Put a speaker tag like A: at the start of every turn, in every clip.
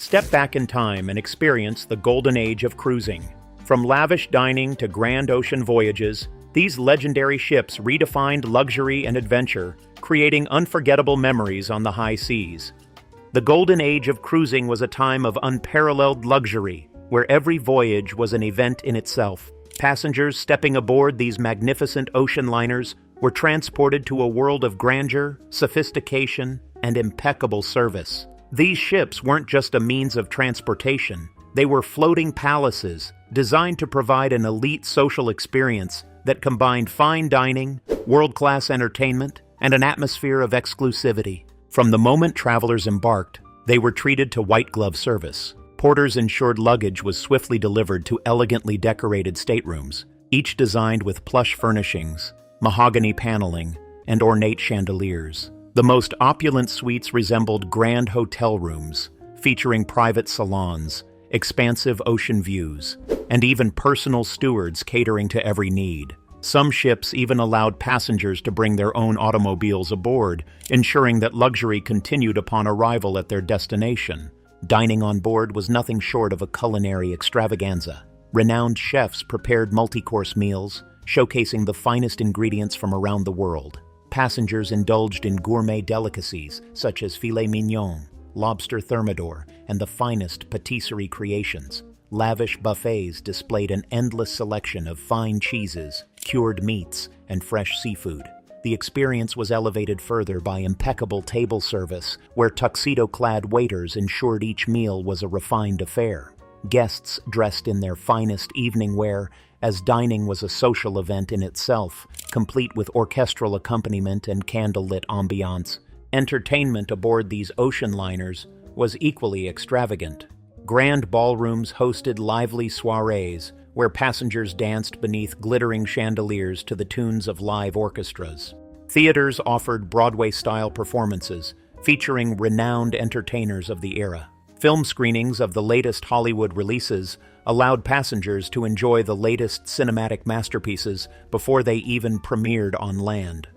A: Step back in time and experience the golden age of cruising. From lavish dining to grand ocean voyages, these legendary ships redefined luxury and adventure, creating unforgettable memories on the high seas. The golden age of cruising was a time of unparalleled luxury, where every voyage was an event in itself. Passengers stepping aboard these magnificent ocean liners were transported to a world of grandeur, sophistication, and impeccable service. These ships weren't just a means of transportation. They were floating palaces designed to provide an elite social experience that combined fine dining, world-class entertainment, and an atmosphere of exclusivity. From the moment travelers embarked, they were treated to white-glove service. Porters ensured luggage was swiftly delivered to elegantly decorated staterooms, each designed with plush furnishings, mahogany paneling, and ornate chandeliers. The most opulent suites resembled grand hotel rooms, featuring private salons, expansive ocean views, and even personal stewards catering to every need. Some ships even allowed passengers to bring their own automobiles aboard, ensuring that luxury continued upon arrival at their destination. Dining on board was nothing short of a culinary extravaganza. Renowned chefs prepared multi-course meals, showcasing the finest ingredients from around the world. Passengers indulged in gourmet delicacies such as filet mignon, lobster thermidor, and the finest patisserie creations. Lavish buffets displayed an endless selection of fine cheeses, cured meats, and fresh seafood. The experience was elevated further by impeccable table service, where tuxedo-clad waiters ensured each meal was a refined affair. Guests dressed in their finest evening wear, as dining was a social event in itself, complete with orchestral accompaniment and candlelit ambiance. Entertainment aboard these ocean liners was equally extravagant. Grand ballrooms hosted lively soirees, where passengers danced beneath glittering chandeliers to the tunes of live orchestras. Theaters offered Broadway-style performances, featuring renowned entertainers of the era. Film screenings of the latest Hollywood releases allowed passengers to enjoy the latest cinematic masterpieces before they even premiered on land.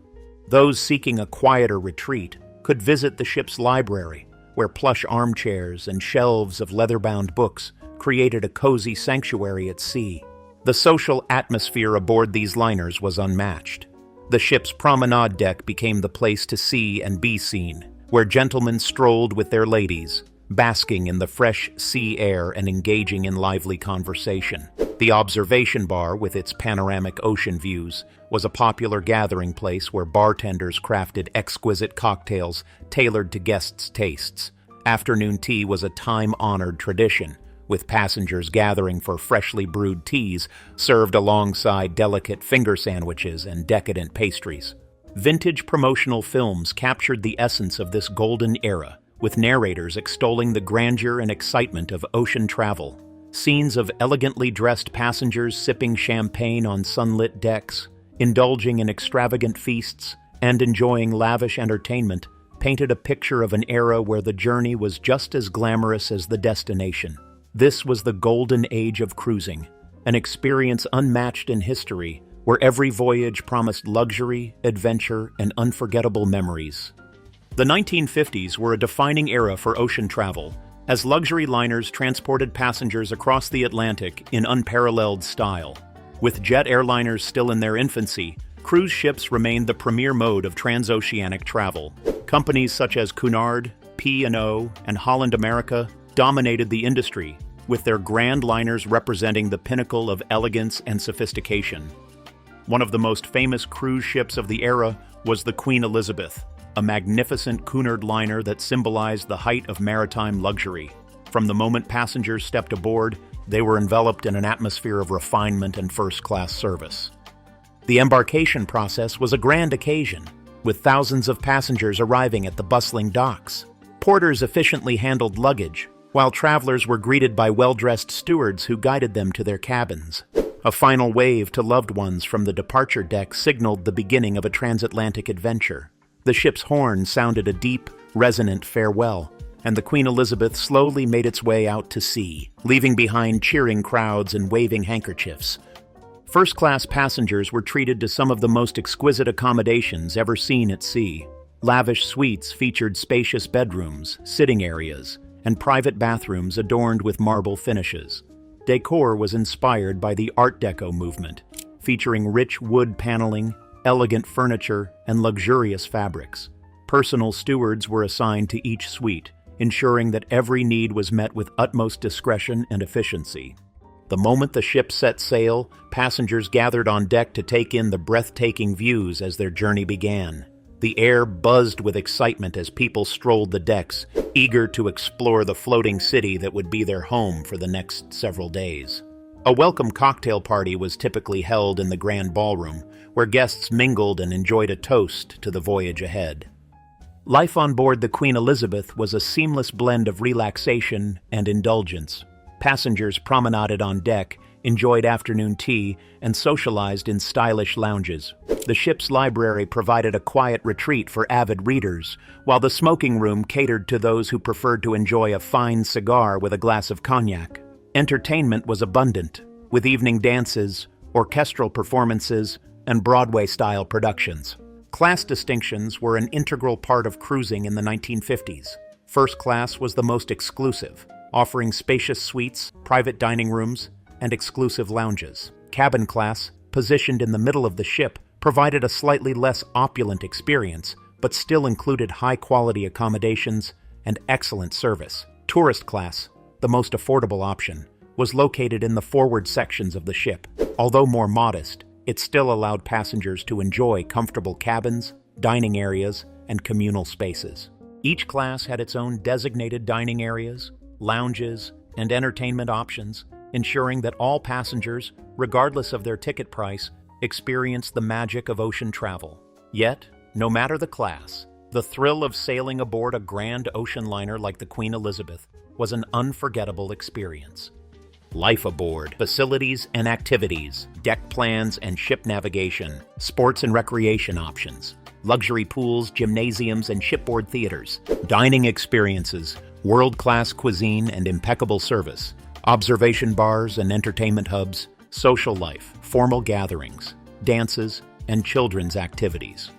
A: Those seeking a quieter retreat could visit the ship's library, where plush armchairs and shelves of leather-bound books created a cozy sanctuary at sea. The social atmosphere aboard these liners was unmatched. The ship's promenade deck became the place to see and be seen, where gentlemen strolled with their ladies, basking in the fresh sea air and engaging in lively conversation. The observation bar, with its panoramic ocean views, was a popular gathering place where bartenders crafted exquisite cocktails tailored to guests' tastes. Afternoon tea was a time-honored tradition, with passengers gathering for freshly brewed teas served alongside delicate finger sandwiches and decadent pastries. Vintage promotional films captured the essence of this golden era, with narrators extolling the grandeur and excitement of ocean travel. Scenes of elegantly dressed passengers sipping champagne on sunlit decks, indulging in extravagant feasts, and enjoying lavish entertainment painted a picture of an era where the journey was just as glamorous as the destination. This was the golden age of cruising, an experience unmatched in history, where every voyage promised luxury, adventure, and unforgettable memories. The 1950s were a defining era for ocean travel, as luxury liners transported passengers across the Atlantic in unparalleled style. With jet airliners still in their infancy, cruise ships remained the premier mode of transoceanic travel. Companies such as Cunard, P&O, and Holland America dominated the industry, with their grand liners representing the pinnacle of elegance and sophistication. One of the most famous cruise ships of the era was the Queen Elizabeth, a magnificent Cunard liner that symbolized the height of maritime luxury. From the moment passengers stepped aboard, they were enveloped in an atmosphere of refinement and first-class service. The embarkation process was a grand occasion, with thousands of passengers arriving at the bustling docks. Porters efficiently handled luggage, while travelers were greeted by well-dressed stewards who guided them to their cabins. A final wave to loved ones from the departure deck signaled the beginning of a transatlantic adventure. The ship's horn sounded a deep, resonant farewell, and the Queen Elizabeth slowly made its way out to sea, leaving behind cheering crowds and waving handkerchiefs. First-class passengers were treated to some of the most exquisite accommodations ever seen at sea. Lavish suites featured spacious bedrooms, sitting areas, and private bathrooms adorned with marble finishes. Decor was inspired by the Art Deco movement, featuring rich wood paneling, elegant furniture, and luxurious fabrics. Personal stewards were assigned to each suite, ensuring that every need was met with utmost discretion and efficiency. The moment the ship set sail, passengers gathered on deck to take in the breathtaking views as their journey began. The air buzzed with excitement as people strolled the decks, eager to explore the floating city that would be their home for the next several days. A welcome cocktail party was typically held in the grand ballroom, where guests mingled and enjoyed a toast to the voyage ahead. Life on board the Queen Elizabeth was a seamless blend of relaxation and indulgence. Passengers promenaded on deck, enjoyed afternoon tea, and socialized in stylish lounges. The ship's library provided a quiet retreat for avid readers, while the smoking room catered to those who preferred to enjoy a fine cigar with a glass of cognac. Entertainment was abundant, with evening dances, orchestral performances, and Broadway-style productions. Class distinctions were an integral part of cruising in the 1950s. First class was the most exclusive, offering spacious suites, private dining rooms, and exclusive lounges. Cabin class, positioned in the middle of the ship, provided a slightly less opulent experience, but still included high-quality accommodations and excellent service. Tourist class, the most affordable option, was located in the forward sections of the ship. Although more modest, it still allowed passengers to enjoy comfortable cabins, dining areas, and communal spaces. Each class had its own designated dining areas, lounges, and entertainment options, ensuring that all passengers, regardless of their ticket price, experienced the magic of ocean travel. Yet, no matter the class, the thrill of sailing aboard a grand ocean liner like the Queen Elizabeth was an unforgettable experience. Life aboard, facilities and activities, deck plans and ship navigation, sports and recreation options, luxury pools, gymnasiums, and shipboard theaters, dining experiences, world-class cuisine and impeccable service, observation bars and entertainment hubs, social life, formal gatherings, dances, and children's activities.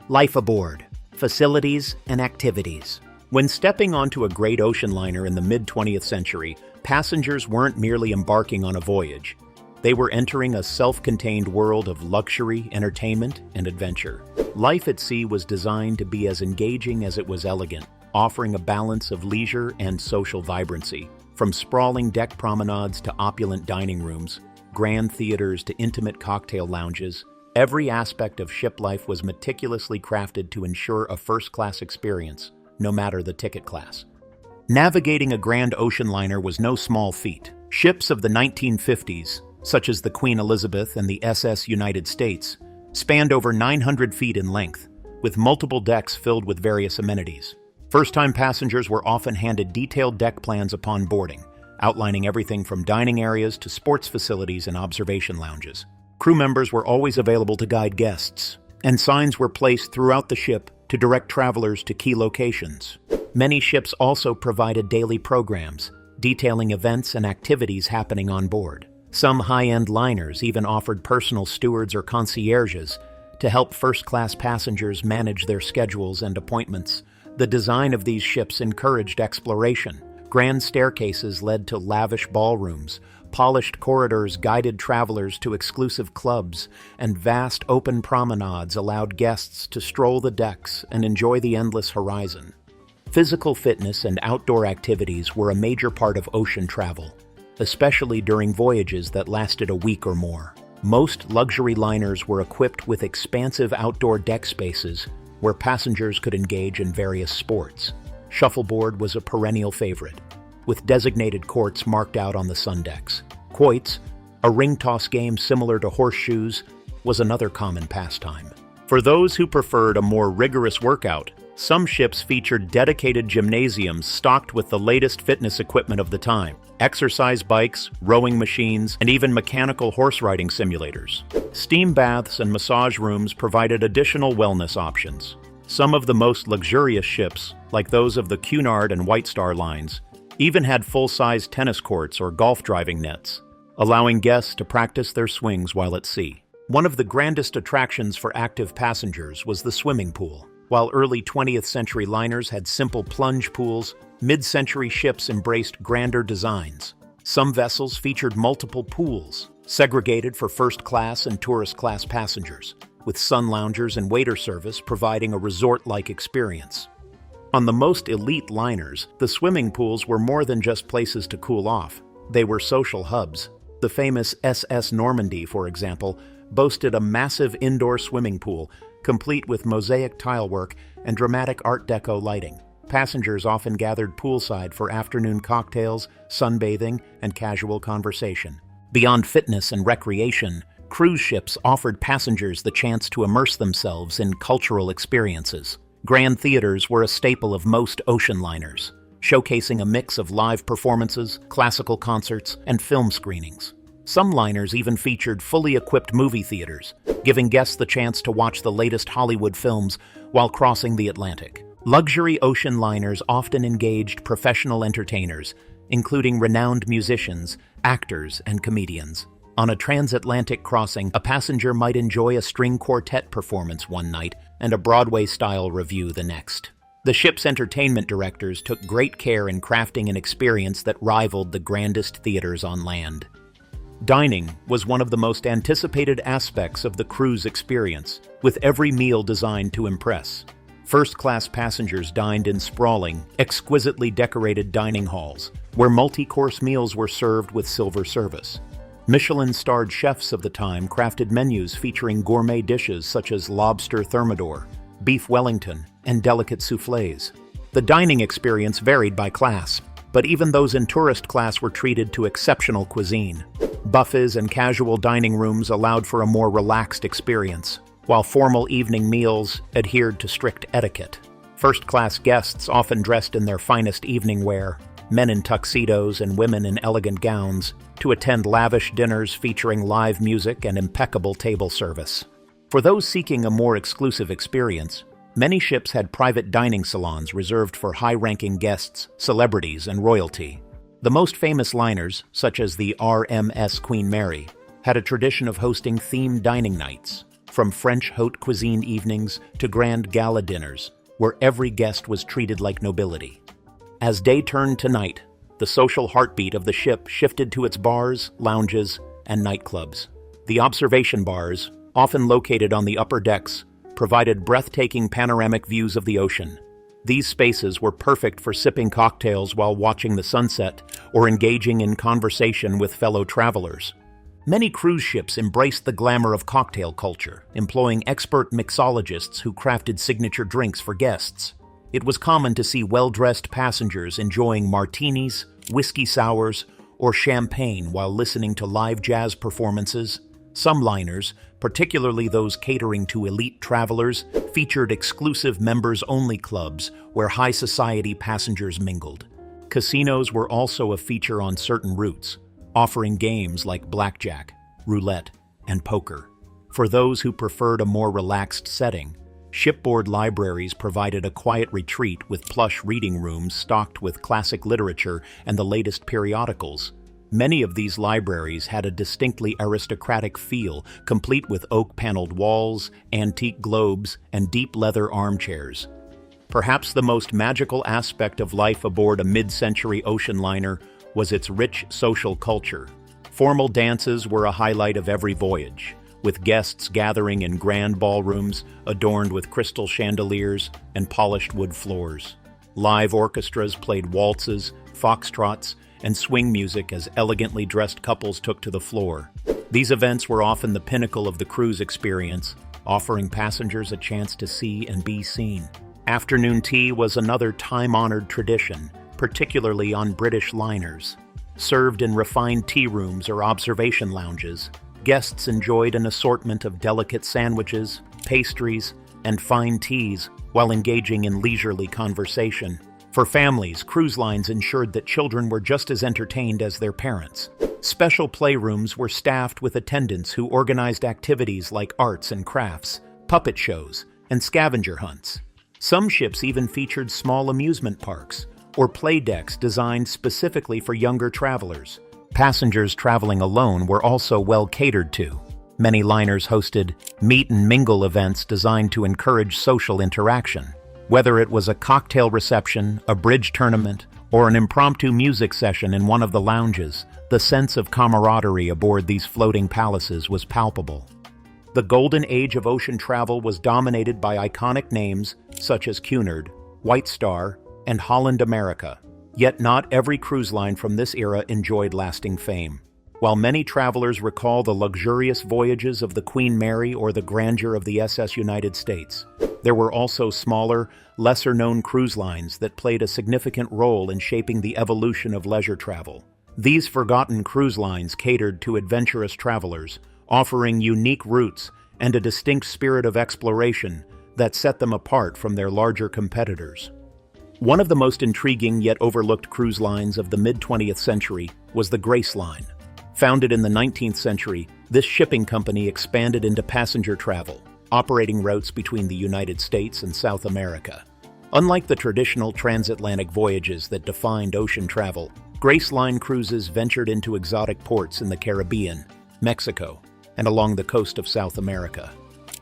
A: Life aboard, facilities and activities. When stepping onto a great ocean liner in the mid-20th century, passengers weren't merely embarking on a voyage. They were entering a self-contained world of luxury, entertainment, and adventure. Life at sea was designed to be as engaging as it was elegant, offering a balance of leisure and social vibrancy. From sprawling deck promenades to opulent dining rooms, grand theaters to intimate cocktail lounges, every aspect of ship life was meticulously crafted to ensure a first-class experience, no matter the ticket class. Navigating a grand ocean liner was no small feat. Ships of the 1950s, such as the Queen Elizabeth and the SS United States, spanned over 900 feet in length, with multiple decks filled with various amenities. First-time passengers were often handed detailed deck plans upon boarding, outlining everything from dining areas to sports facilities and observation lounges. Crew members were always available to guide guests, and signs were placed throughout the ship to direct travelers to key locations. Many ships also provided daily programs, detailing events and activities happening on board. Some high-end liners even offered personal stewards or concierges to help first-class passengers manage their schedules and appointments. The design of these ships encouraged exploration. Grand staircases led to lavish ballrooms, polished corridors guided travelers to exclusive clubs, and vast open promenades allowed guests to stroll the decks and enjoy the endless horizon. Physical fitness and outdoor activities were a major part of ocean travel, especially during voyages that lasted a week or more. Most luxury liners were equipped with expansive outdoor deck spaces where passengers could engage in various sports. Shuffleboard was a perennial favorite, with designated courts marked out on the sun decks. Quoits, a ring toss game similar to horseshoes, was another common pastime. For those who preferred a more rigorous workout, some ships featured dedicated gymnasiums stocked with the latest fitness equipment of the time. Exercise bikes, rowing machines, and even mechanical horse riding simulators. Steam baths and massage rooms provided additional wellness options. Some of the most luxurious ships, like those of the Cunard and White Star lines, even had full-size tennis courts or golf driving nets, allowing guests to practice their swings while at sea. One of the grandest attractions for active passengers was the swimming pool. While early 20th century liners had simple plunge pools, Mid-century ships embraced grander designs. Some vessels featured multiple pools, segregated for first-class and tourist-class passengers, with sun loungers and waiter service providing a resort-like experience. On the most elite liners, the swimming pools were more than just places to cool off. They were social hubs. The famous SS Normandy, for example, boasted a massive indoor swimming pool, complete with mosaic tilework and dramatic Art Deco lighting. Passengers often gathered poolside for afternoon cocktails, sunbathing, and casual conversation. Beyond fitness and recreation, cruise ships offered passengers the chance to immerse themselves in cultural experiences. Grand theaters were a staple of most ocean liners, showcasing a mix of live performances, classical concerts, and film screenings. Some liners even featured fully equipped movie theaters, giving guests the chance to watch the latest Hollywood films while crossing the Atlantic. Luxury ocean liners often engaged professional entertainers, including renowned musicians, actors, and comedians. On a transatlantic crossing, a passenger might enjoy a string quartet performance one night and a Broadway-style revue the next. The ship's entertainment directors took great care in crafting an experience that rivaled the grandest theaters on land. Dining was one of the most anticipated aspects of the cruise experience, with every meal designed to impress. First-class passengers dined in sprawling, exquisitely decorated dining halls, where multi-course meals were served with silver service. Michelin-starred chefs of the time crafted menus featuring gourmet dishes such as lobster thermidor, beef Wellington, and delicate soufflés. The dining experience varied by class, but even those in tourist class were treated to exceptional cuisine. Buffets and casual dining rooms allowed for a more relaxed experience, while formal evening meals adhered to strict etiquette. First-class guests often dressed in their finest evening wear, men in tuxedos and women in elegant gowns, to attend lavish dinners featuring live music and impeccable table service. For those seeking a more exclusive experience, many ships had private dining salons reserved for high-ranking guests, celebrities, and royalty. The most famous liners, such as the RMS Queen Mary, had a tradition of hosting themed dining nights, from French haute cuisine evenings to grand gala dinners, where every guest was treated like nobility. As day turned to night, the social heartbeat of the ship shifted to its bars, lounges, and nightclubs. The observation bars, often located on the upper decks, provided breathtaking panoramic views of the ocean. These spaces were perfect for sipping cocktails while watching the sunset or engaging in conversation with fellow travelers. Many cruise ships embraced the glamour of cocktail culture, employing expert mixologists who crafted signature drinks for guests. It was common to see well-dressed passengers enjoying martinis, whiskey sours, or champagne while listening to live jazz performances. Some liners, particularly those catering to elite travelers, featured exclusive members-only clubs where high society passengers mingled. Casinos were also a feature on certain routes, offering games like blackjack, roulette, and poker. For those who preferred a more relaxed setting, shipboard libraries provided a quiet retreat with plush reading rooms stocked with classic literature and the latest periodicals. Many of these libraries had a distinctly aristocratic feel, complete with oak-paneled walls, antique globes, and deep leather armchairs. Perhaps the most magical aspect of life aboard a mid-century ocean liner was its rich social culture. Formal dances were a highlight of every voyage, with guests gathering in grand ballrooms adorned with crystal chandeliers and polished wood floors. Live orchestras played waltzes, foxtrots, and swing music as elegantly dressed couples took to the floor. These events were often the pinnacle of the cruise experience, offering passengers a chance to see and be seen. Afternoon tea was another time-honored tradition, particularly on British liners. Served in refined tea rooms or observation lounges, guests enjoyed an assortment of delicate sandwiches, pastries, and fine teas while engaging in leisurely conversation. For families, cruise lines ensured that children were just as entertained as their parents. Special playrooms were staffed with attendants who organized activities like arts and crafts, puppet shows, and scavenger hunts. Some ships even featured small amusement parks or play decks designed specifically for younger travelers. Passengers traveling alone were also well catered to. Many liners hosted meet and mingle events designed to encourage social interaction. Whether it was a cocktail reception, a bridge tournament, or an impromptu music session in one of the lounges, the sense of camaraderie aboard these floating palaces was palpable. The golden age of ocean travel was dominated by iconic names such as Cunard, White Star, and Holland America. Yet not every cruise line from this era enjoyed lasting fame. While many travelers recall the luxurious voyages of the Queen Mary or the grandeur of the SS United States, there were also smaller, lesser-known cruise lines that played a significant role in shaping the evolution of leisure travel. These forgotten cruise lines catered to adventurous travelers, offering unique routes and a distinct spirit of exploration that set them apart from their larger competitors. One of the most intriguing yet overlooked cruise lines of the mid-20th century was the Grace Line. Founded in the 19th century, this shipping company expanded into passenger travel, operating routes between the United States and South America. Unlike the traditional transatlantic voyages that defined ocean travel, Grace Line cruises ventured into exotic ports in the Caribbean, Mexico, and along the coast of South America.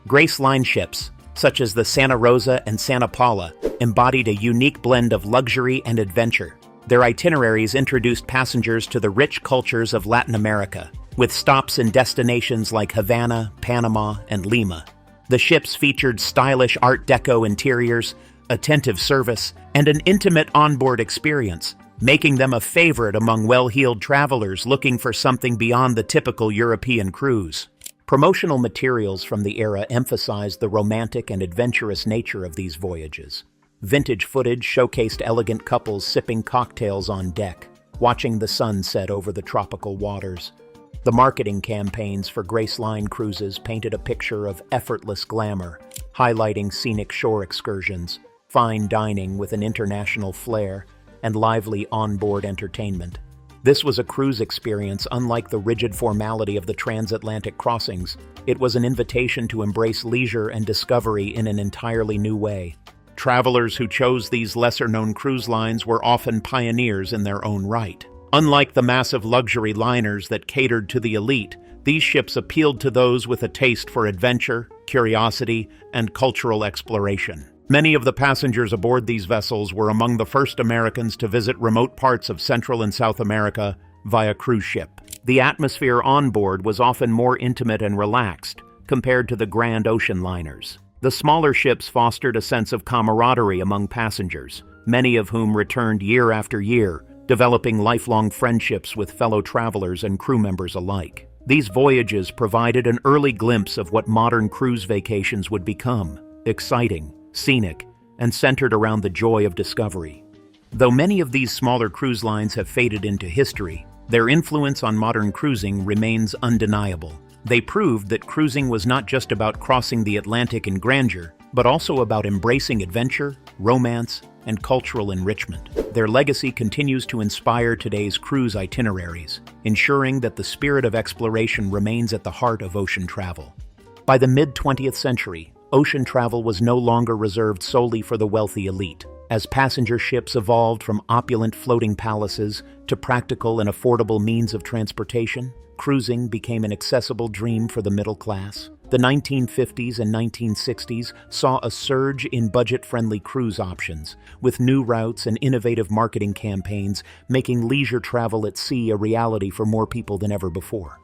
A: Grace Line ships, such as the Santa Rosa and Santa Paula, embodied a unique blend of luxury and adventure. Their itineraries introduced passengers to the rich cultures of Latin America, with stops in destinations like Havana, Panama, and Lima. The ships featured stylish Art Deco interiors, attentive service, and an intimate onboard experience, making them a favorite among well-heeled travelers looking for something beyond the typical European cruise. Promotional materials from the era emphasized the romantic and adventurous nature of these voyages. Vintage footage showcased elegant couples sipping cocktails on deck, watching the sun set over the tropical waters. The marketing campaigns for Grace Line cruises painted a picture of effortless glamour, highlighting scenic shore excursions, fine dining with an international flair, and lively onboard entertainment. This was a cruise experience unlike the rigid formality of the transatlantic crossings. It was an invitation to embrace leisure and discovery in an entirely new way. Travelers who chose these lesser-known cruise lines were often pioneers in their own right. Unlike the massive luxury liners that catered to the elite, these ships appealed to those with a taste for adventure, curiosity, and cultural exploration. Many of the passengers aboard these vessels were among the first Americans to visit remote parts of Central and South America via cruise ship. The atmosphere on board was often more intimate and relaxed compared to the grand ocean liners. The smaller ships fostered a sense of camaraderie among passengers, many of whom returned year after year, developing lifelong friendships with fellow travelers and crew members alike. These voyages provided an early glimpse of what modern cruise vacations would become: exciting, scenic, and centered around the joy of discovery. Though many of these smaller cruise lines have faded into history, their influence on modern cruising remains undeniable. They proved that cruising was not just about crossing the Atlantic in grandeur, but also about embracing adventure, romance, and cultural enrichment. Their legacy continues to inspire today's cruise itineraries, ensuring that the spirit of exploration remains at the heart of ocean travel. By the mid-20th century, ocean travel was no longer reserved solely for the wealthy elite. As passenger ships evolved from opulent floating palaces to practical and affordable means of transportation, cruising became an accessible dream for the middle class. The 1950s and 1960s saw a surge in budget-friendly cruise options, with new routes and innovative marketing campaigns making leisure travel at sea a reality for more people than ever before.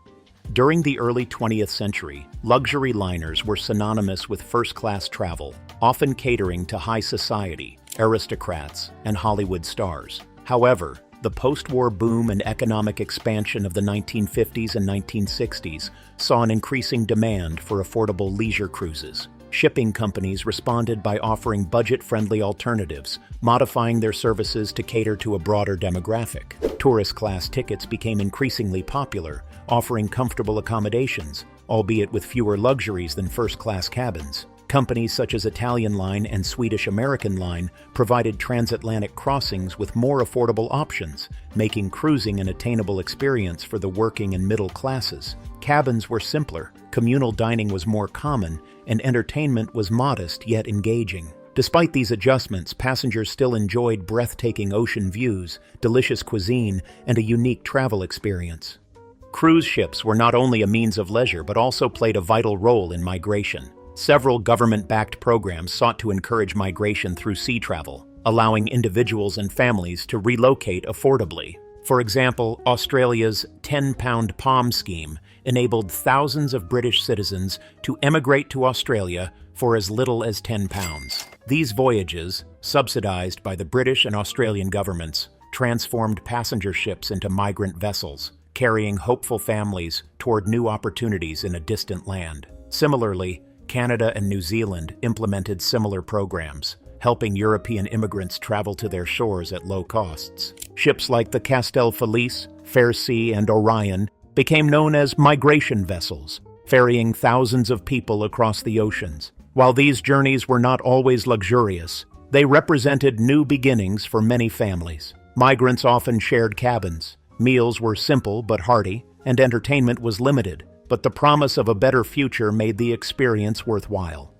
A: During the early 20th century, luxury liners were synonymous with first-class travel, often catering to high society, aristocrats, and Hollywood stars. However, the post-war boom and economic expansion of the 1950s and 1960s saw an increasing demand for affordable leisure cruises. Shipping companies responded by offering budget-friendly alternatives, modifying their services to cater to a broader demographic. Tourist-class tickets became increasingly popular, offering comfortable accommodations, albeit with fewer luxuries than first-class cabins. Companies such as Italian Line and Swedish American Line provided transatlantic crossings with more affordable options, making cruising an attainable experience for the working and middle classes. Cabins were simpler, communal dining was more common, and entertainment was modest yet engaging. Despite these adjustments, passengers still enjoyed breathtaking ocean views, delicious cuisine, and a unique travel experience. Cruise ships were not only a means of leisure but also played a vital role in migration. Several government-backed programs sought to encourage migration through sea travel, allowing individuals and families to relocate affordably. For example, Australia's 10-pound palm scheme enabled thousands of British citizens to emigrate to Australia for as little as 10 pounds. These voyages, subsidized by the British and Australian governments, transformed passenger ships into migrant vessels, carrying hopeful families toward new opportunities in a distant land. Similarly, Canada and New Zealand implemented similar programs, helping European immigrants travel to their shores at low costs. Ships like the Castel Felice, Fairseas, and Orion became known as migration vessels, ferrying thousands of people across the oceans. While these journeys were not always luxurious, they represented new beginnings for many families. Migrants often shared cabins. Meals were simple but hearty, and entertainment was limited, but the promise of a better future made the experience worthwhile.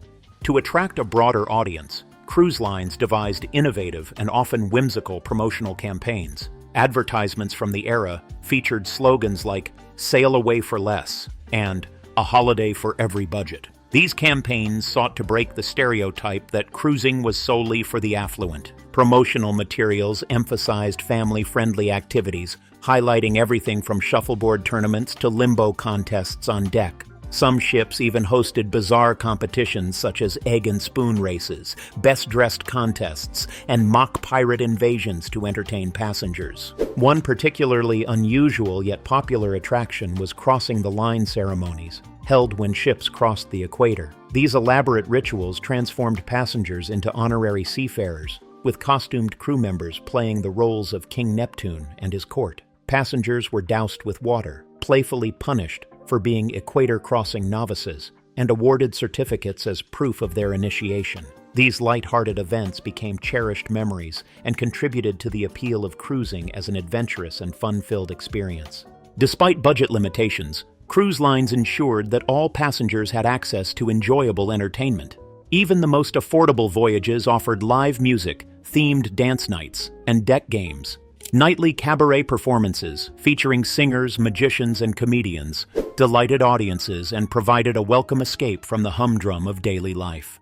A: To attract a broader audience, cruise lines devised innovative and often whimsical promotional campaigns. Advertisements from the era featured slogans like "Sail away for less" and "A holiday for every budget." These campaigns sought to break the stereotype that cruising was solely for the affluent. Promotional materials emphasized family-friendly activities, highlighting everything from shuffleboard tournaments to limbo contests on deck. Some ships even hosted bizarre competitions such as egg and spoon races, best-dressed contests, and mock pirate invasions to entertain passengers. One particularly unusual yet popular attraction was crossing the line ceremonies, held when ships crossed the equator. These elaborate rituals transformed passengers into honorary seafarers, with costumed crew members playing the roles of King Neptune and his court. Passengers were doused with water, playfully punished for being equator-crossing novices, and awarded certificates as proof of their initiation. These light-hearted events became cherished memories and contributed to the appeal of cruising as an adventurous and fun-filled experience. Despite budget limitations, cruise lines ensured that all passengers had access to enjoyable entertainment. Even the most affordable voyages offered live music, themed dance nights, and deck games. Nightly cabaret performances, featuring singers, magicians, and comedians, delighted audiences and provided a welcome escape from the humdrum of daily life.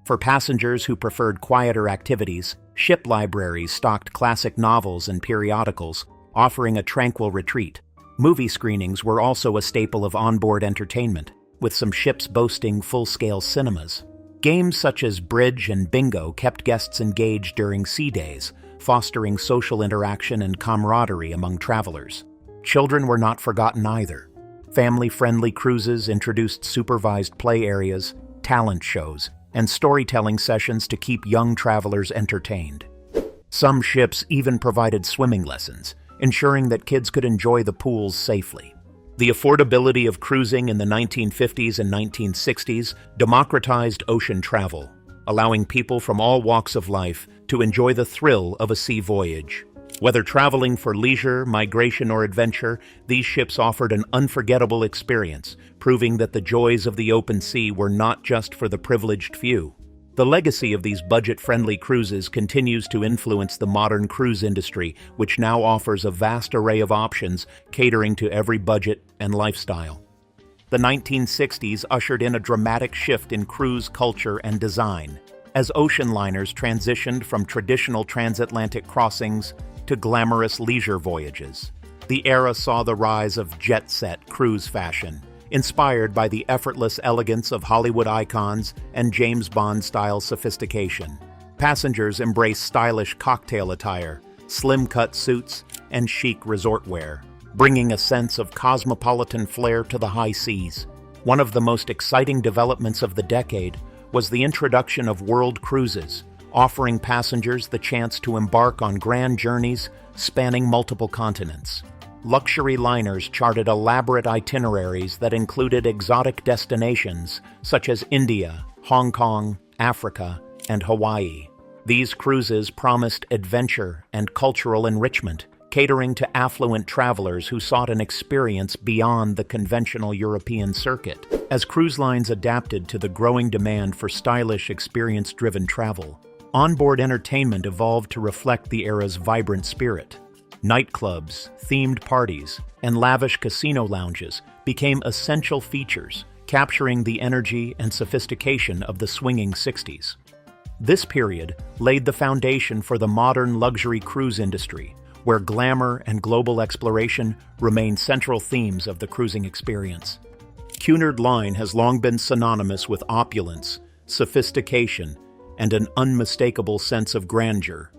A: For passengers who preferred quieter activities, ship libraries stocked classic novels and periodicals, offering a tranquil retreat. Movie screenings were also a staple of onboard entertainment, with some ships boasting full-scale cinemas. Games such as bridge and bingo kept guests engaged during sea days, fostering social interaction and camaraderie among travelers. Children were not forgotten either. Family-friendly cruises introduced supervised play areas, talent shows, and storytelling sessions to keep young travelers entertained. Some ships even provided swimming lessons, ensuring that kids could enjoy the pools safely. The affordability of cruising in the 1950s and 1960s democratized ocean travel, allowing people from all walks of life to enjoy the thrill of a sea voyage. Whether traveling for leisure, migration, or adventure, these ships offered an unforgettable experience, proving that the joys of the open sea were not just for the privileged few. The legacy of these budget-friendly cruises continues to influence the modern cruise industry, which now offers a vast array of options catering to every budget and lifestyle. The 1960s ushered in a dramatic shift in cruise culture and design, as ocean liners transitioned from traditional transatlantic crossings to glamorous leisure voyages. The era saw the rise of jet-set cruise fashion, inspired by the effortless elegance of Hollywood icons and James Bond-style sophistication. Passengers embraced stylish cocktail attire, slim-cut suits, and chic resort wear, bringing a sense of cosmopolitan flair to the high seas. One of the most exciting developments of the decade was the introduction of world cruises, offering passengers the chance to embark on grand journeys spanning multiple continents. Luxury liners charted elaborate itineraries that included exotic destinations such as India, Hong Kong, Africa, and Hawaii. These cruises promised adventure and cultural enrichment, catering to affluent travelers who sought an experience beyond the conventional European circuit. As cruise lines adapted to the growing demand for stylish, experience-driven travel, onboard entertainment evolved to reflect the era's vibrant spirit. Nightclubs, themed parties, and lavish casino lounges became essential features, capturing the energy and sophistication of the swinging 60s. This period laid the foundation for the modern luxury cruise industry, where glamour and global exploration remain central themes of the cruising experience. Cunard Line has long been synonymous with opulence, sophistication, and an unmistakable sense of grandeur.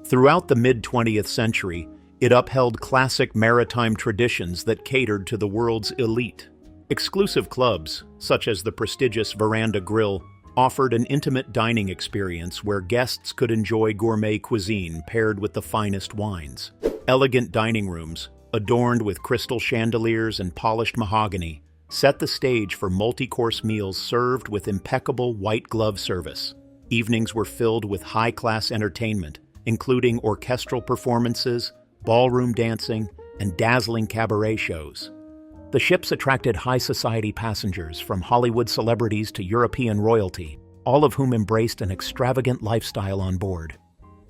A: Throughout the mid-20th century, it upheld classic maritime traditions that catered to the world's elite. Exclusive clubs, such as the prestigious Veranda Grill, offered an intimate dining experience where guests could enjoy gourmet cuisine paired with the finest wines. Elegant dining rooms, adorned with crystal chandeliers and polished mahogany, set the stage for multi-course meals served with impeccable white glove service. Evenings were filled with high-class entertainment, including orchestral performances, ballroom dancing, and dazzling cabaret shows. The ships attracted high society passengers from Hollywood celebrities to European royalty, all of whom embraced an extravagant lifestyle on board.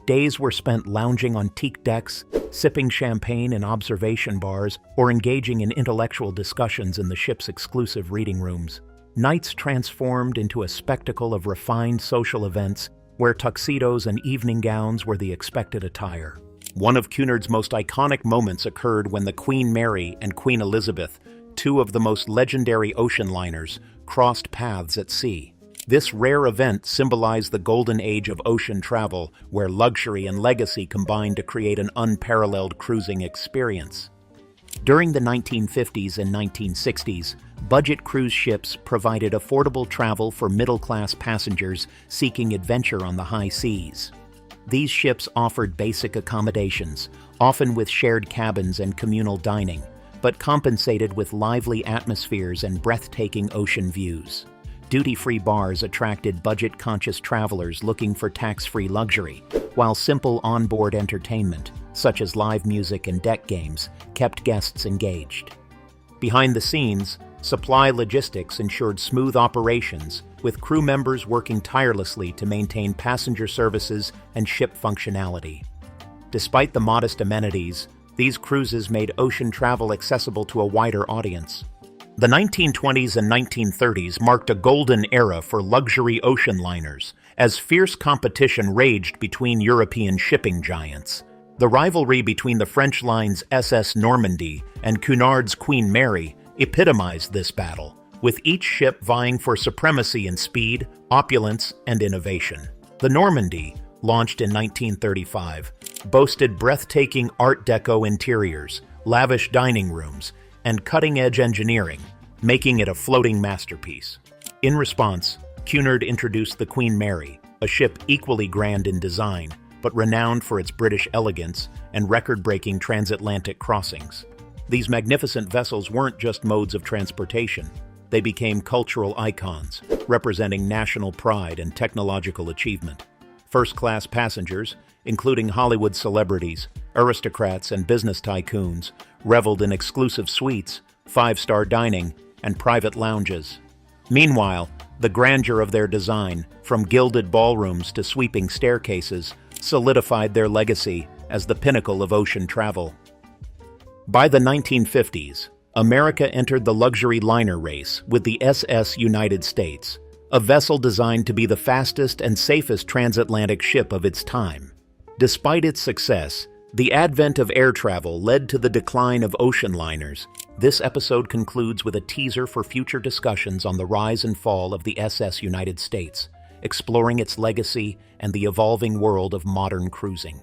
A: Days were spent lounging on teak decks, sipping champagne in observation bars, or engaging in intellectual discussions in the ship's exclusive reading rooms. Nights transformed into a spectacle of refined social events where tuxedos and evening gowns were the expected attire. One of Cunard's most iconic moments occurred when the Queen Mary and Queen Elizabeth, two of the most legendary ocean liners, crossed paths at sea. This rare event symbolized the golden age of ocean travel, where luxury and legacy combined to create an unparalleled cruising experience. During the 1950s and 1960s, budget cruise ships provided affordable travel for middle-class passengers seeking adventure on the high seas. These ships offered basic accommodations, often with shared cabins and communal dining, but compensated with lively atmospheres and breathtaking ocean views. Duty-free bars attracted budget-conscious travelers looking for tax-free luxury, while simple onboard entertainment, such as live music and deck games, kept guests engaged. Behind the scenes, supply logistics ensured smooth operations, with crew members working tirelessly to maintain passenger services and ship functionality. Despite the modest amenities, these cruises made ocean travel accessible to a wider audience. The 1920s and 1930s marked a golden era for luxury ocean liners, as fierce competition raged between European shipping giants. The rivalry between the French line's SS Normandy and Cunard's Queen Mary epitomized this battle, with each ship vying for supremacy in speed, opulence, and innovation. The Normandy, launched in 1935, boasted breathtaking Art Deco interiors, lavish dining rooms, and cutting-edge engineering, making it a floating masterpiece. In response, Cunard introduced the Queen Mary, a ship equally grand in design, but renowned for its British elegance and record-breaking transatlantic crossings. These magnificent vessels weren't just modes of transportation. They became cultural icons, representing national pride and technological achievement. First-class passengers, including Hollywood celebrities, aristocrats, and business tycoons, reveled in exclusive suites, five-star dining, and private lounges. Meanwhile, the grandeur of their design, from gilded ballrooms to sweeping staircases, solidified their legacy as the pinnacle of ocean travel. By the 1950s, America entered the luxury liner race with the SS United States, a vessel designed to be the fastest and safest transatlantic ship of its time. Despite its success, the advent of air travel led to the decline of ocean liners. This episode concludes with a teaser for future discussions on the rise and fall of the SS United States, exploring its legacy and the evolving world of modern cruising.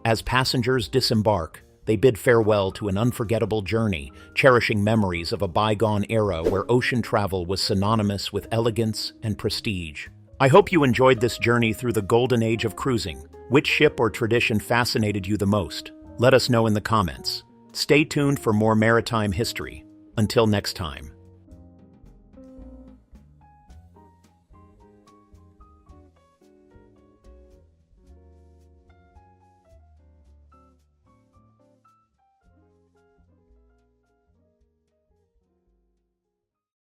A: As passengers disembark, they bid farewell to an unforgettable journey, cherishing memories of a bygone era where ocean travel was synonymous with elegance and prestige. I hope you enjoyed this journey through the golden age of cruising. Which ship or tradition fascinated you the most? Let us know in the comments. Stay tuned for more maritime history. Until next time.